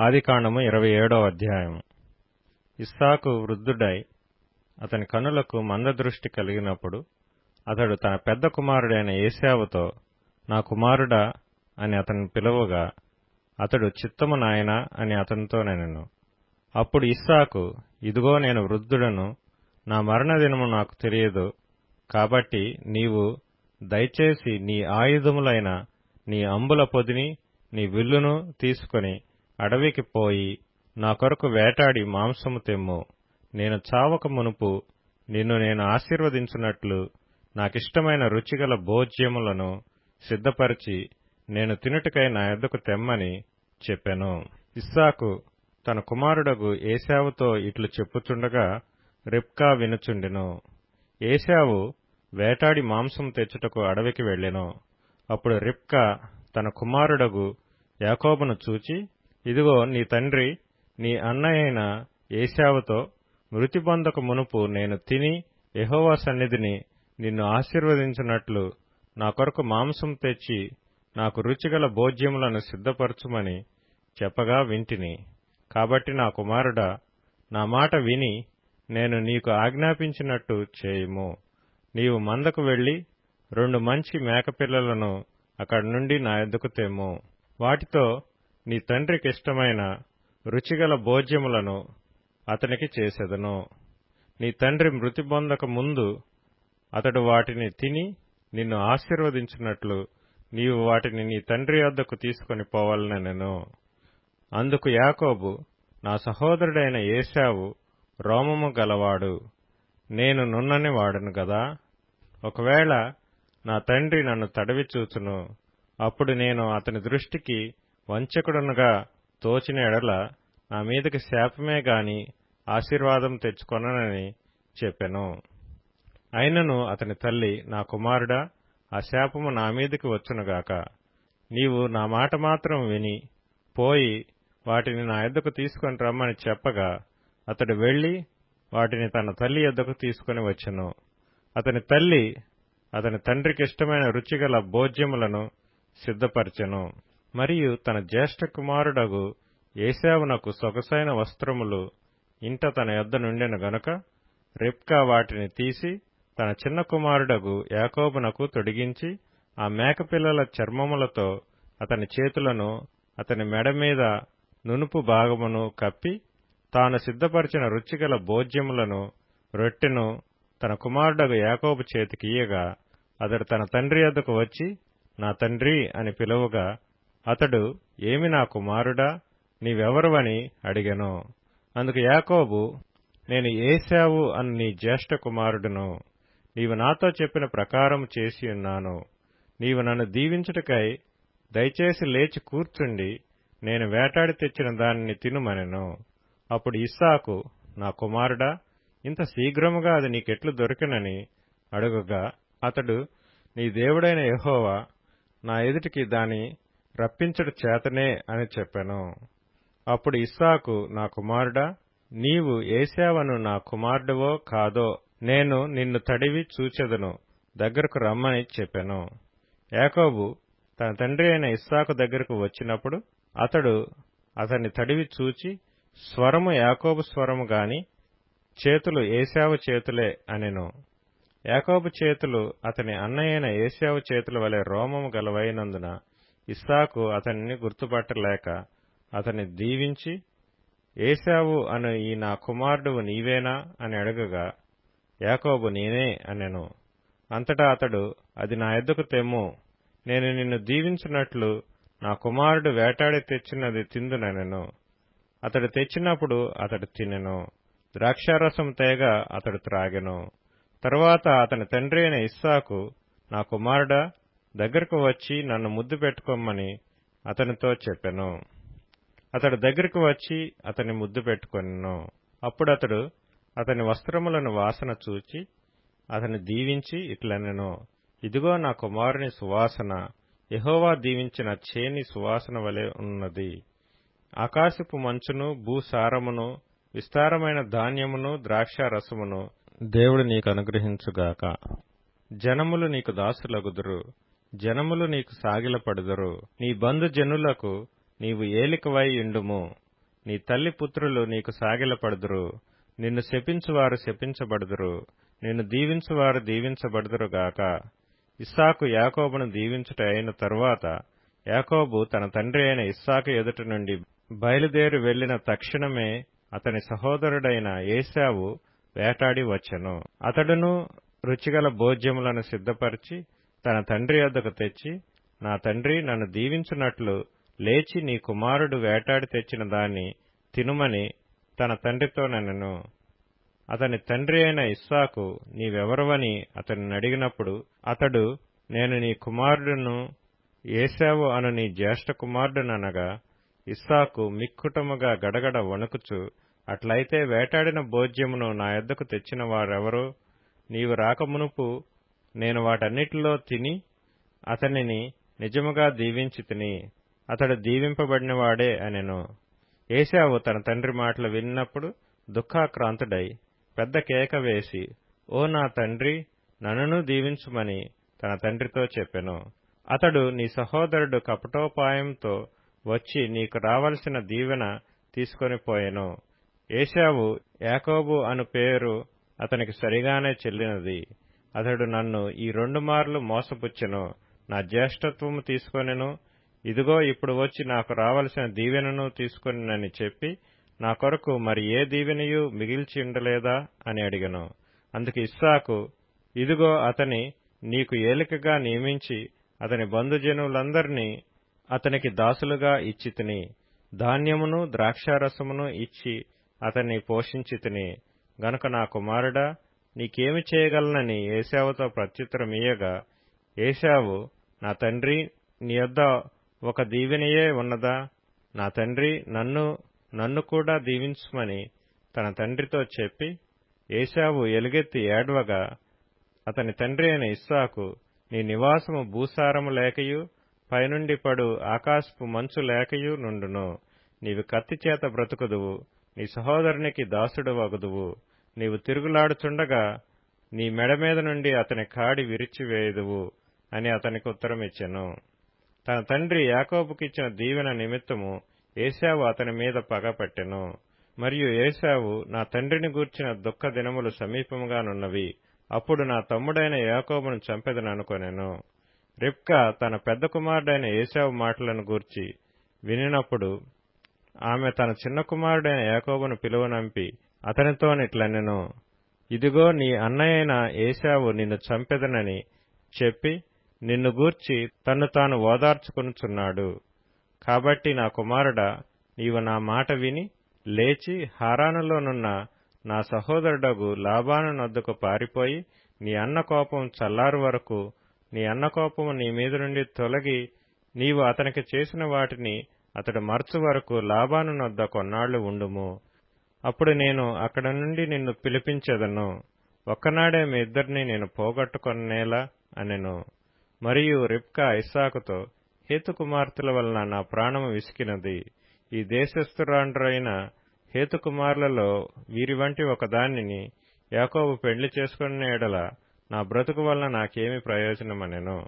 ఆదికాండము 27వ అధ్యాయము. ఇస్సాకు వృద్ధుడై అతని కనులకు మందదృష్టి కలిగినప్పుడు అతడు తన పెద్ద కుమారుడైన ఏశావుతో, నా కుమారుడా అని అతన్ని పిలువగా, అతడు చిత్తము నాయనా అని అతనితో నెనెను. అప్పుడు ఇస్సాకు, ఇదిగో నేను వృద్ధుడను, నా మరణదినము నాకు తెలియదు, కాబట్టి నీవు దయచేసి నీ ఆయుధములైన నీ అంబుల పొదిని నీ విల్లును తీసుకొని అడవికి పోయి నా కొరకు వేటాడి మాంసము తెమ్ము. నేను చావక మునుపు నిన్ను నేను ఆశీర్వదించున్నట్లు నాకిష్టమైన రుచిగల భోజ్యములను సిద్ధపరిచి నేను తినుటకై నా యొద్దకు తెమ్మని చెప్పెను. ఇస్సాకు తన కుమారుడగు ఏశావుతో ఇట్లు చెప్పుచుండగా రిబ్కా వినుచుండెను. ఏశావు వేటాడి మాంసం తెచ్చుటకు అడవికి వెళ్ళెను. అప్పుడు రిబ్కా తన కుమారుడగు యాకోబును చూచి, ఇదిగో నీ తండ్రి నీ అన్నయైన ఏశావుతో, మృతి పొందక మునుపు నేను తిని యెహోవా సన్నిధిని నిన్ను ఆశీర్వదించినట్లు నా కొరకు మాంసం తెచ్చి నాకు రుచిగల భోజ్యములను సిద్ధపరచుమని చెప్పగా వింటిని. కాబట్టి నా కుమారుడా, నా మాట విని నేను నీకు ఆజ్ఞాపించినట్టు చేయుము. నీవు మందకు వెళ్లి 2 మంచి మేకపిల్లలను అక్కడి నుండి నా యొద్దకు తెమ్ము. వాటితో నీ తండ్రికిష్టమైన రుచిగల భోజ్యములను అతనికి చేసెదను. నీ తండ్రి మృతి పొందక ముందు అతడు వాటిని తిని నిన్ను ఆశీర్వదించినట్లు నీవు వాటిని నీ తండ్రి వద్దకు తీసుకొని పోవాలనెను. అందుకు యాకోబు, నా సహోదరుడైన ఏశావు రోమము గలవాడు, నేను నున్నని వాడను గదా. ఒకవేళ నా తండ్రి నన్ను తడవి చూచును, అప్పుడు నేను అతని దృష్టికి వంచకుడనుగా తోచిన ఎడల నా మీదకి శాపమే గాని ఆశీర్వాదం తెచ్చుకొననని చెప్పెను. అయినను అతని తల్లి, నా కుమారుడా, ఆ శాపము నా మీదకి వచ్చునుగాక. నీవు నా మాట మాత్రం విని పోయి వాటిని నా యొద్దకు తీసుకొని రమ్మని చెప్పగా అతడు వెళ్లి వాటిని తన తల్లి యొద్దకు తీసుకొని వచ్చెను. అతని తల్లి అతని తండ్రికిష్టమైన రుచిగల భోజ్యములను సిద్ధపరచెను. మరియు తన జ్యేష్ఠ కుమారుడగు ఏశావునకు సొగసైన వస్త్రములు ఇంట తన యొద్ద నుండెను గనుక రిబ్కా వాటిని తీసి తన చిన్న కుమారుడగు యాకోబునకు తొడిగించి ఆ మేకపిల్లల చర్మములతో అతని చేతులను అతని మెడ మీద నునుపు భాగమును కప్పి తాను సిద్ధపరిచిన రుచిగల భోజ్యములను రొట్టెను తన కుమారుడగు యాకోబు చేతికియ్యగా అతడు తన తండ్రి యొద్దకు వచ్చి, నా తండ్రి అని పిలువగా అతడు, ఏమి నా కుమారుడా, నీవెవరువని అడిగెను. అందుకు యాకోబు, నేను ఏశావు అను నీ జ్యేష్ఠ కుమారుడును. నీవు నాతో చెప్పిన ప్రకారం చేసియున్నాను. నీవు నన్ను దీవించుటకై దయచేసి లేచి కూర్చుండి నేను వేటాడి తెచ్చిన దానిని తినుమనెను. అప్పుడు ఇస్సాకు, నా కుమారుడా, ఇంత శీఘ్రముగా అది నీకెట్లు దొరికినని అడుగగా అతడు, నీ దేవుడైన యెహోవా నా ఎదుటికి దాని రప్పించుట చేతనే అని చెప్పెను. అప్పుడు ఇస్సాకు, నా కుమారుడా, నీవు ఏశావను నా కుమారుడివో కాదో నేను నిన్ను తడివి చూచెదను, దగ్గరకు రమ్మని చెప్పెను. యాకోబు తన తండ్రి అయిన ఇస్సాకు దగ్గరకు వచ్చినప్పుడు అతడు అతన్ని తడివి చూచి, స్వరము యాకోబు స్వరము గాని చేతులు ఏశావు చేతులే అనెను. యాకోబు చేతులు అతని అన్నయైన ఏశావు చేతుల వలె రోమము గలవైనందున ఇస్సాకు అతనిని గుర్తుపట్టలేక అతన్ని దీవించి, ఏశావు అను ఈ నా కుమారుడువు నీవేనా అని అడగగా యాకోబు, నేనే అనెను. అంతటా అతడు, అది నా యొద్దకు తెమ్ము, నేను నిన్ను దీవించినట్లు నా కుమారుడు వేటాడి తెచ్చినది తిందునెను. అతడు తెచ్చినప్పుడు అతడు తినెను. ద్రాక్షారసం తేగ అతడు త్రాగెను. తరువాత అతని తండ్రి అయిన ఇస్సాకు, నా కుమారుడా, దగ్గరకు వచ్చి నన్ను ముద్దు పెట్టుకోమని అతనితో చెప్పెను. అతడు దగ్గరకు వచ్చి అతని ముద్దు పెట్టుకొనెను. అప్పుడు అతడు అతని వస్త్రములను వాసన చూచి అతని దీవించి ఇట్లనెను, ఇదిగో నా కుమారుని సువాసన యెహోవా దీవించిన చేని సువాసన వలె ఉన్నది. ఆకాశపు మంచును భూసారమును విస్తారమైన ధాన్యమును ద్రాక్షారసమును దేవుడు నీకు అనుగ్రహించుగాక. జనములు నీకు దాసులగుదురు, జనములు నీకు సాగిలపడుదురు. నీ బంధుజనులకు నీవు ఏలికవై యుండుము. నీ తల్లి పుత్రులు నీకు సాగిలపడుదురు. నిన్ను శపించువారు శపించబడుదురు, నిన్ను దీవించువారు దీవించబడుదురుగాక. ఇస్సాకు యాకోబును దీవించుట అయిన తరువాత యాకోబు తన తండ్రి అయిన ఇస్సాకు ఎదుట నుండి బయలుదేరి వెళ్లిన తక్షణమే అతని సహోదరుడైన ఏశావు వేటాడి వచ్చెను. అతడును రుచిగల భోజ్యములను సిద్ధపరిచి తన తండ్రి వద్దకు తెచ్చి, నా తండ్రి నన్ను దీవించున్నట్లు లేచి నీ కుమారుడు వేటాడి తెచ్చిన దాన్ని తినుమని తన తండ్రితో నెనెను. అతని తండ్రి అయిన ఇస్సాకు నీవెవరవని అతనిని అడిగినప్పుడు అతడు, నేను నీ కుమారుడును ఏశావు అను నీ జ్యేష్ఠ కుమారుడుననగా, ఇస్సాకు మిక్కుటముగా గడగడ వణుకుచు, అట్లయితే వేటాడిన భోజ్యమును నా యొద్దకు తెచ్చిన వారెవరో? నీవు రాకమునుపు నేను వాటన్నిటిలో తిని అతనిని నిజముగా దీవించితిని. అతడు దీవింపబడినవాడే అనెను. ఏశావు తన తండ్రి మాటలు విన్నప్పుడు దుఃఖాక్రాంతుడై పెద్ద కేక వేసి, ఓ నా తండ్రి, నన్నును దీవించుమని తన తండ్రితో చెప్పెను. అతడు, నీ సహోదరుడు కపటోపాయంతో వచ్చి నీకు రావలసిన దీవెన తీసుకొని పోయెను. ఏశావు యాకోబు అను పేరు అతనికి సరిగానే చెల్లినది. అతడు నన్ను ఈ 2 మార్లు మోసపుచ్చెను, నా జ్యేష్ఠత్వము తీసుకొనెను, ఇదిగో ఇప్పుడు వచ్చి నాకు రావలసిన దీవెనను తీసుకొనినని చెప్పి, నా కొరకు మరి ఏ దీవెనయూ మిగిల్చి ఉండలేదా అని అడిగెను. అందుకు ఇస్సాకు, ఇదిగో అతని నీకు ఏలికగా నియమించి అతని బంధుజనులందరినీ అతనికి దాసులుగా ఇచ్చితిని. ధాన్యమును ద్రాక్షారసమును ఇచ్చి అతన్ని పోషించితిని. గనుక నా కుమారుడా, నీకేమి చేయగలనని ఏశావుతో ప్రత్యుత్తరమియ్యగా, ఏశావు, నా తండ్రి, నీ యొద్ద ఒక దీవెనయే ఉన్నదా? నా తండ్రి, నన్ను కూడా దీవించుమని తన తండ్రితో చెప్పి, ఏశావు ఎలుగెత్తి ఏడ్వగా, అతని తండ్రి అయిన ఇస్సాకు, నీ నివాసము భూసారము లేకయు పైనుండి పడు ఆకాశపు మంచు లేకయు నుండును. నీవు కత్తిచేత బ్రతుకుదువు, నీ సహోదరునికి దాసుడు వగుదువు. నీవు తిరుగులాడుచుండగా నీ మెడ మీద నుండి అతని కాడి విరిచివేయుదువు అని అతనికి ఉత్తరమిచ్చెను. తన తండ్రి యాకోబుకిచ్చిన దీవెన నిమిత్తము ఏశావు అతని మీద పగపట్టెను. మరియు ఏశావు, నా తండ్రిని గూర్చిన దుఃఖ దినములు సమీపముగానున్నవి, అప్పుడు నా తమ్ముడైన యాకోబును చంపెదననుకొనెను. రిబ్కా తన పెద్ద కుమారుడైన ఏశావు మాటలను గూర్చి వినినప్పుడు ఆమె తన చిన్న కుమారుడైన యాకోబును పిలువనంపి అతనితోనిట్లనెను, ఇదిగో నీ అన్నయైన ఏశావు నిన్ను చంపెదనని చెప్పి నిన్ను గూర్చి తన్ను తాను ఓదార్చుకొనుచున్నాడు. కాబట్టి నా కుమారుడా, నీవు నా మాట విని లేచి హారానులోనున్న నా సహోదరుడగు లాబాను నొద్దకు పారిపోయి, నీ అన్న కోపం చల్లారు వరకు, నీ అన్న కోపము నీ మీద నుండి తొలగి నీవు అతనికి చేసిన వాటిని అతడు మరచు వరకు లాబాను నొద్ద కొన్నాళ్లు ఉండుము. అప్పుడు నేను అక్కడ నుండి నిన్ను పిలిపించెదను. ఒక్కనాడే మీ ఇద్దరిని నేను పోగొట్టుకొనేలా అనెను. మరియు రిబ్కా ఇస్సాకుతో, హేతు కుమార్తెల వలన నా ప్రాణము విసికినది. ఈ దేశస్థురాండ్రైన హేతు కుమారులలో వీరి వంటి ఒకదానిని యాకోబు పెండ్లి చేసుకున్న ఎడల నా బ్రతుకు వలన నాకేమి ప్రయోజనమనెను.